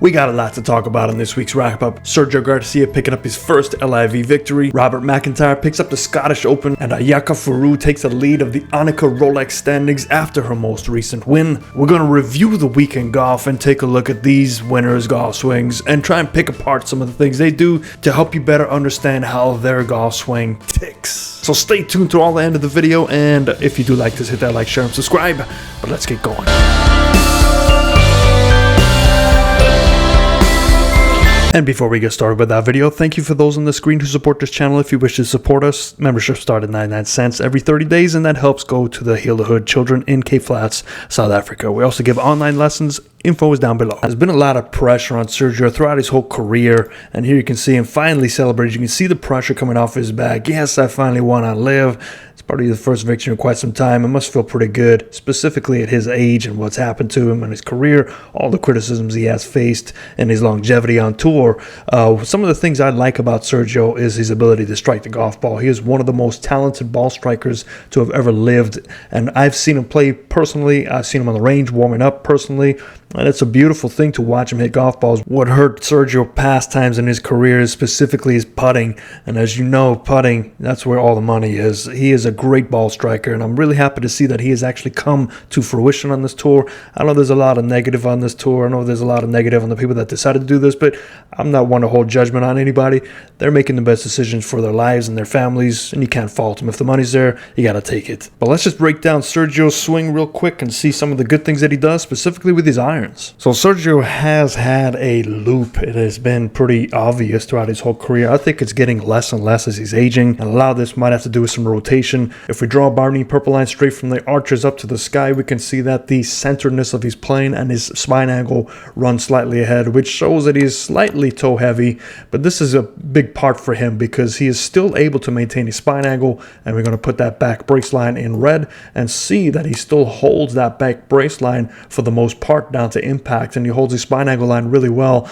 We got a lot to talk about in this week's wrap-up. Sergio Garcia picking up his first LIV victory, Robert MacIntyre picks up the Scottish Open, and Ayaka Furue takes the lead of the Annika Rolex standings after her most recent win. We're going to review the weekend golf and take a look at these winners' golf swings and try and pick apart some of the things they do to help you better understand how their golf swing ticks. So stay tuned to all the end of the video, and if you do like this, hit that like, share, and subscribe. But let's get going. And before we get started with that video, thank you for those on the screen who support this channel. If you wish to support us, membership starts at 99 cents every 30 days, and that helps go to the Heal the Hood children in Cape Flats, South Africa. We also give online lessons. Info is down below. There's been a lot of pressure on Sergio throughout his whole career, and here you can see him finally celebrating. You can see the pressure coming off his back. Yes, I finally won on LIV. It's probably the first victory in quite some time. It must feel pretty good, specifically at his age and what's happened to him in his career, all the criticisms he has faced, and his longevity on tour. Some of the things I like about Sergio is his ability to strike the golf ball. He is one of the most talented ball strikers to have ever lived, and I've seen him play personally. I've seen him on the range warming up personally, and it's a beautiful thing to watch him hit golf balls. What hurt Sergio past times in his career is specifically his putting, and as you know, putting, that's where all the money is. He is a great ball striker, and I'm really happy to see that he has actually come to fruition on this tour. I know there's a lot of negative on this tour. I know there's a lot of negative on the people that decided to do this, but I'm not one to hold judgment on anybody. They're making the best decisions for their lives and their families, and you can't fault them. If the money's there, you got to take it. But let's just break down Sergio's swing real quick and see some of the good things that he does, specifically with his irons. So Sergio has had a loop. It has been pretty obvious throughout his whole career. I think it's getting less and less as he's aging, and a lot of this might have to do with some rotation. If we draw a Barney purple line straight from the arches up to the sky, we can see that the centeredness of his plane and his spine angle run slightly ahead, which shows that he's slightly toe heavy, but this is a big part for him because he is still able to maintain his spine angle, and we're going to put that back brace line in red and see that he still holds that back brace line for the most part down to impact, and he holds his spine angle line really well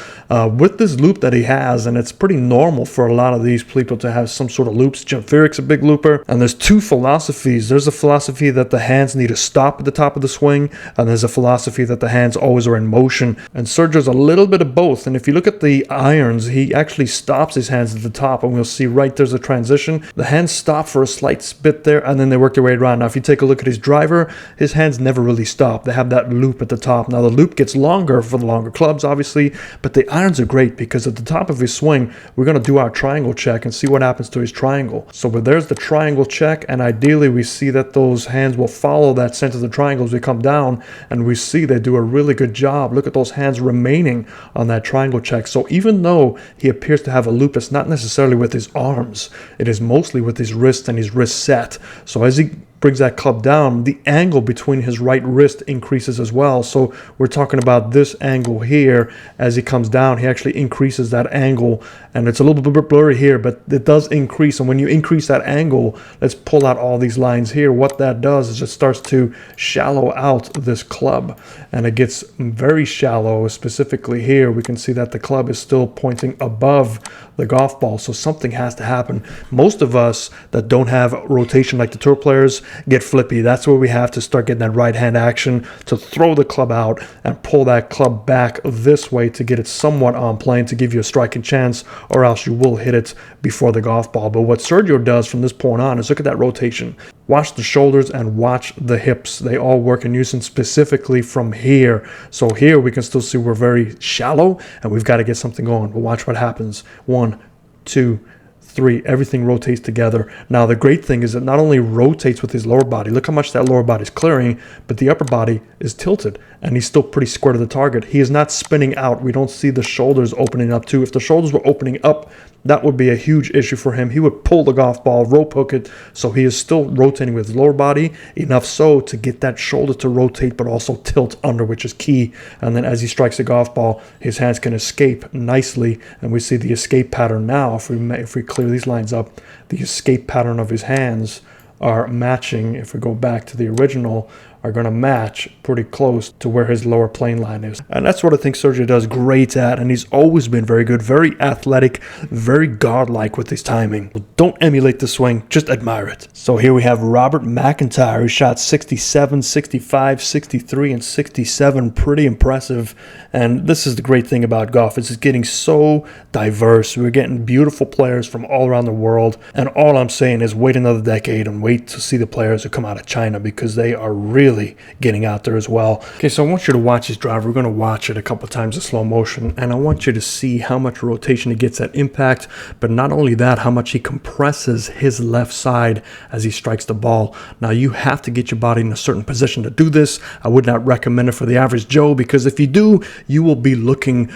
with this loop that he has, and it's pretty normal for a lot of these people to have some sort of loops. Jim Furyk's a big looper, and there's two philosophies. There's a philosophy that the hands need to stop at the top of the swing, and there's a philosophy that the hands always are in motion, and Sergio's a little bit of both. And if you look at the irons, he actually stops his hands at the top, and we'll see right there's a transition. The hands stop for a slight bit there, and then they work their way around. Now if you take a look at his driver, his hands never really stop. They have that loop at the top. Now the loop gets longer for the longer clubs, obviously, but the irons are great because at the top of his swing, we're going to do our triangle check and see what happens to his triangle. So there's the triangle check, and ideally we see that those hands will follow that center of the triangle as we come down, and we see they do a really good job. Look at those hands remaining on that triangle check. So even though he appears to have a loop, it's not necessarily with his arms. It is mostly with his wrist and his wrist set. So as he brings that club down, the angle between his right wrist increases as well. So we're talking about this angle here. As he comes down, he actually increases that angle, and it's a little bit blurry here, but it does increase. And when you increase that angle, let's pull out all these lines here. What that does is it starts to shallow out this club, and it gets very shallow. Specifically here, we can see that the club is still pointing above the golf ball, so something has to happen. Most of us that don't have rotation like the tour players get flippy. That's where we have to start getting that right hand action to throw the club out and pull that club back this way to get it somewhat on plane to give you a striking chance, or else you will hit it before the golf ball. But what Sergio does from this point on is look at that rotation. Watch the shoulders and watch the hips. They all work in unison, specifically from here. So here we can still see we're very shallow, and we've got to get something going. But watch what happens. 1, 2, 3, everything rotates together. Now the great thing is it not only rotates with his lower body, look how much that lower body is clearing, but the upper body is tilted, and he's still pretty square to the target. He is not spinning out. We don't see the shoulders opening up too. If the shoulders were opening up, that would be a huge issue for him. He would pull the golf ball, rope hook it, so he is still rotating with his lower body, enough so to get that shoulder to rotate, but also tilt under, which is key. And then as he strikes the golf ball, his hands can escape nicely, and we see the escape pattern now. If we clear these lines up, the escape pattern of his hands are matching, if we go back to the original, are going to match pretty close to where his lower plane line is. And that's what I think Sergio does great at, and he's always been very good, very athletic, very godlike with his timing. Don't emulate the swing, just admire it. So here we have Robert MacIntyre, who shot 67, 65, 63, and 67. Pretty impressive. And this is the great thing about golf. It's just getting so diverse. We're getting beautiful players from all around the world. And all I'm saying is wait another decade and wait to see the players who come out of China, because they are really getting out there as well. Okay, so I want you to watch this drive. We're going to watch it a couple times in slow motion. And I want you to see how much rotation he gets at impact. But not only that, how much he compresses his left side as he strikes the ball. Now, you have to get your body in a certain position to do this. I would not recommend it for the average Joe, because if you do, you will be looking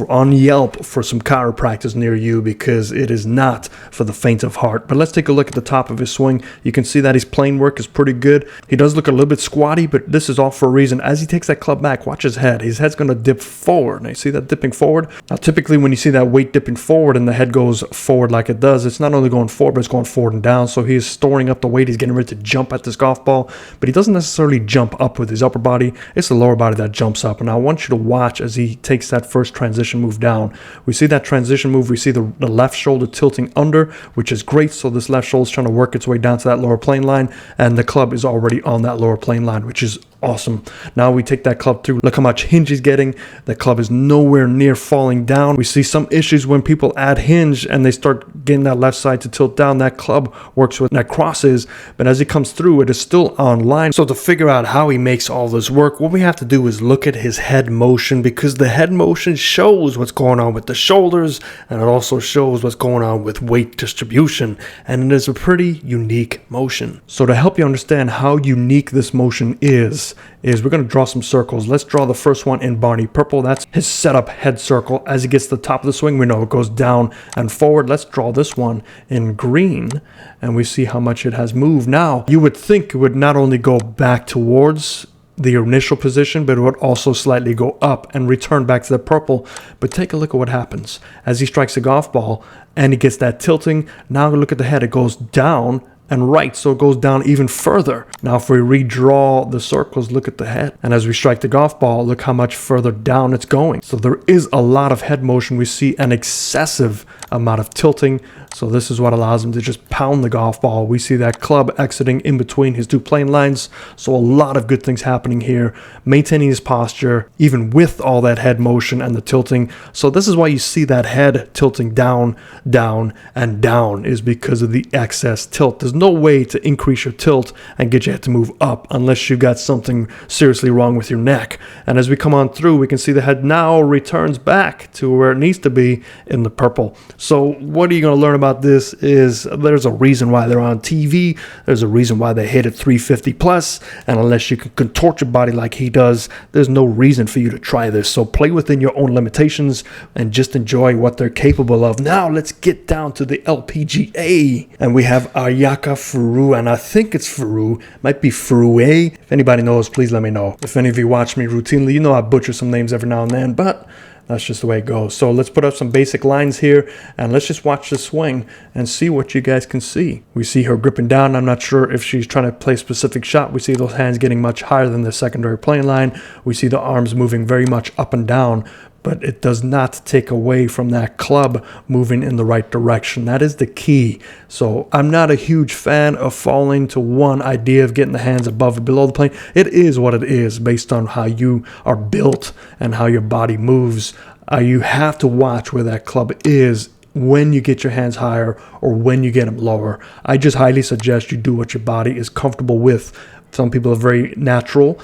on Yelp for some chiropractors near you, because it is not for the faint of heart. But let's take a look at the top of his swing. You can see that his plane work is pretty good. He does look a little bit squatty, but this is all for a reason. As he takes that club back, watch his head. His head's going to dip forward. Now, you see that dipping forward? Now, typically when you see that weight dipping forward and the head goes forward like it does, it's not only going forward, but it's going forward and down. So he's storing up the weight. He's getting ready to jump at this golf ball, but he doesn't necessarily jump up with his upper body. It's the lower body that jumps up. And I want you to watch as he takes that first transition move down. We see that transition move. We see the left shoulder tilting under, which is great. So this left shoulder is trying to work its way down to that lower plane line, and the club is already on that lower plane line, which is awesome. Now we take that club through. Look how much hinge he's getting. The club is nowhere near falling down. We see some issues when people add hinge and they start getting that left side to tilt down. That club works with that crosses, but as he comes through, it is still on line. So to figure out how he makes all this work, what we have to do is look at his head motion, because the head motion shows what's going on with the shoulders, and it also shows what's going on with weight distribution, and it is a pretty unique motion. So to help you understand how unique this motion is we're going to draw some circles. Let's draw the first one in Barney purple. That's his setup head circle. As he gets to the top of the swing, we know it goes down and forward. Let's draw this one in green, and we see how much it has moved. Now, you would think it would not only go back towards the initial position, but it would also slightly go up and return back to the purple. But take a look at what happens as he strikes the golf ball and he gets that tilting. Now look at the head. It goes down and right, so it goes down even further. Now if we redraw the circles, look at the head, and as we strike the golf ball, look how much further down it's going. So there is a lot of head motion. We see an excessive amount of tilting, so this is what allows him to just pound the golf ball. We see that club exiting in between his two plane lines, so a lot of good things happening here, maintaining his posture even with all that head motion and the tilting. So this is why you see that head tilting down, down, and down, is because of the excess tilt. There's no way to increase your tilt and get your head to move up unless you've got something seriously wrong with your neck. And as we come on through, we can see the head now returns back to where it needs to be in the purple. So what are you going to learn about this is there's a reason why they're on TV. There's a reason why they hit at 350 plus. And unless you can contort your body like he does, there's no reason for you to try this. So play within your own limitations and just enjoy what they're capable of. Now let's get down to the LPGA. And we have Ayaka Furue, and I think it's Furue, might be Furue. If anybody knows, please let me know. If any of you watch me routinely, you know I butcher some names every now and then, but that's just the way it goes. So let's put up some basic lines here, and let's just watch the swing and see what you guys can see. We see her gripping down. I'm not sure if she's trying to play a specific shot. We see those hands getting much higher than the secondary plane line. We see the arms moving very much up and down, but it does not take away from that club moving in the right direction. That is the key. So I'm not a huge fan of falling to one idea of getting the hands above or below the plane. It is what it is based on how you are built and how your body moves. You have to watch where that club is when you get your hands higher or when you get them lower. I just highly suggest you do what your body is comfortable with. Some people are very natural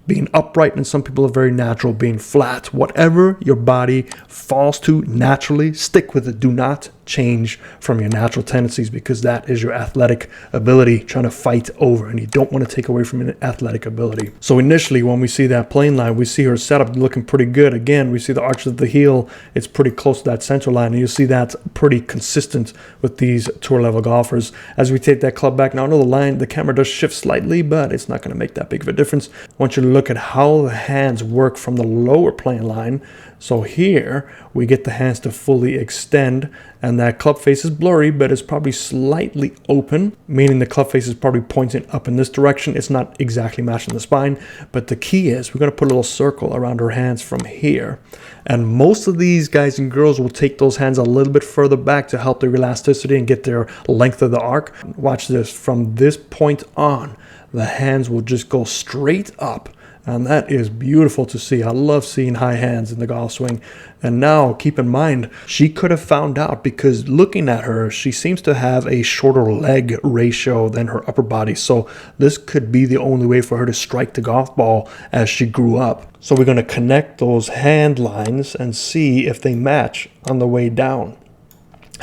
being upright, and some people are very natural being flat. Whatever your body falls to naturally, stick with it. Do not change from your natural tendencies, because that is your athletic ability trying to fight over, and you don't want to take away from your athletic ability. So initially when we see that plane line, we see her setup looking pretty good. Again, we see the arch of the heel, it's pretty close to that center line, and you see that's pretty consistent with these tour level golfers. As we take that club back, now I know the line, the camera does shift slightly, but it's not going to make that big of a difference. I want you to look at how the hands work from the lower plane line. So here we get the hands to fully extend, and that club face is blurry, but it's probably slightly open, meaning the club face is probably pointing up in this direction. It's not exactly matching the spine, but the key is we're going to put a little circle around her hands from here. And most of these guys and girls will take those hands a little bit further back to help their elasticity and get their length of the arc. Watch this. From this point on, the hands will just go straight up. And that is beautiful to see. I love seeing high hands in the golf swing. And now, keep in mind, she could have found out, because looking at her, she seems to have a shorter leg ratio than her upper body. So this could be the only way for her to strike the golf ball as she grew up. So we're going to connect those hand lines and see if they match on the way down.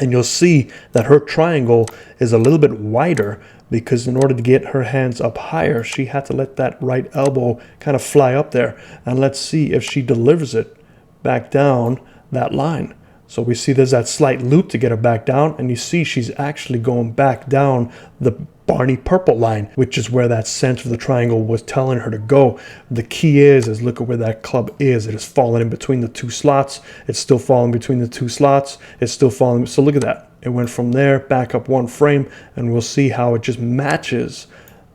And you'll see that her triangle is a little bit wider, because in order to get her hands up higher, she had to let that right elbow kind of fly up there. And let's see if she delivers it back down that line. So we see there's that slight loop to get her back down, and you see she's actually going back down the Barney purple line, which is where that center of the triangle was telling her to go. The key is look at where that club is. It is falling in between the two slots. It's still falling between the two slots. It's still falling. So look at that. It went from there back up one frame, and we'll see how it just matches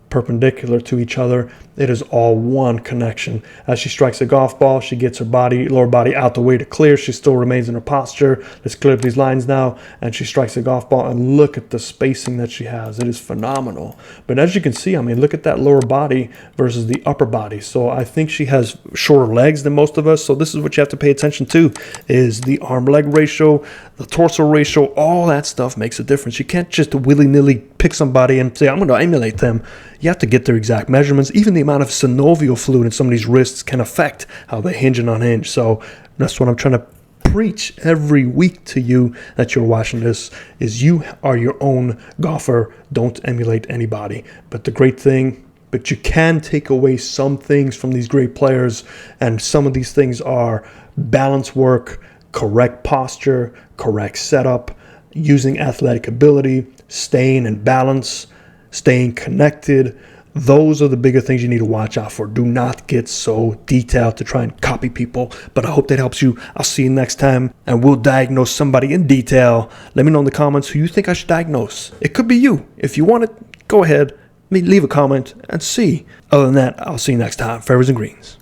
perpendicular to each other. It is all one connection. As she strikes a golf ball, she gets her lower body out the way to clear. She still remains in her posture. Let's clear up these lines now. And she strikes a golf ball, and look at the spacing that she has. It is phenomenal. But as you can see, I mean, look at that lower body versus the upper body. So I think she has shorter legs than most of us. So this is what you have to pay attention to, is the arm-leg ratio, the torso ratio. All that stuff makes a difference. You can't just willy-nilly pick somebody and say, I'm going to emulate them. You have to get their exact measurements. Even the amount of synovial fluid in some of these wrists can affect how they hinge and unhinge. So that's what I'm trying to preach every week to you that you're watching this, is you are your own golfer. Don't emulate anybody. But the great thing, but you can take away some things from these great players, and some of these things are balance work, correct posture, correct setup, using athletic ability, staying in balance, staying connected. Those are the bigger things you need to watch out for. Do not get so detailed to try and copy people. But I hope that helps you. I'll see you next time, and we'll diagnose somebody in detail. Let me know in the comments who you think I should diagnose. It could be you. If you want it, go ahead, leave a comment and see. Other than that, I'll see you next time. Fairways and greens.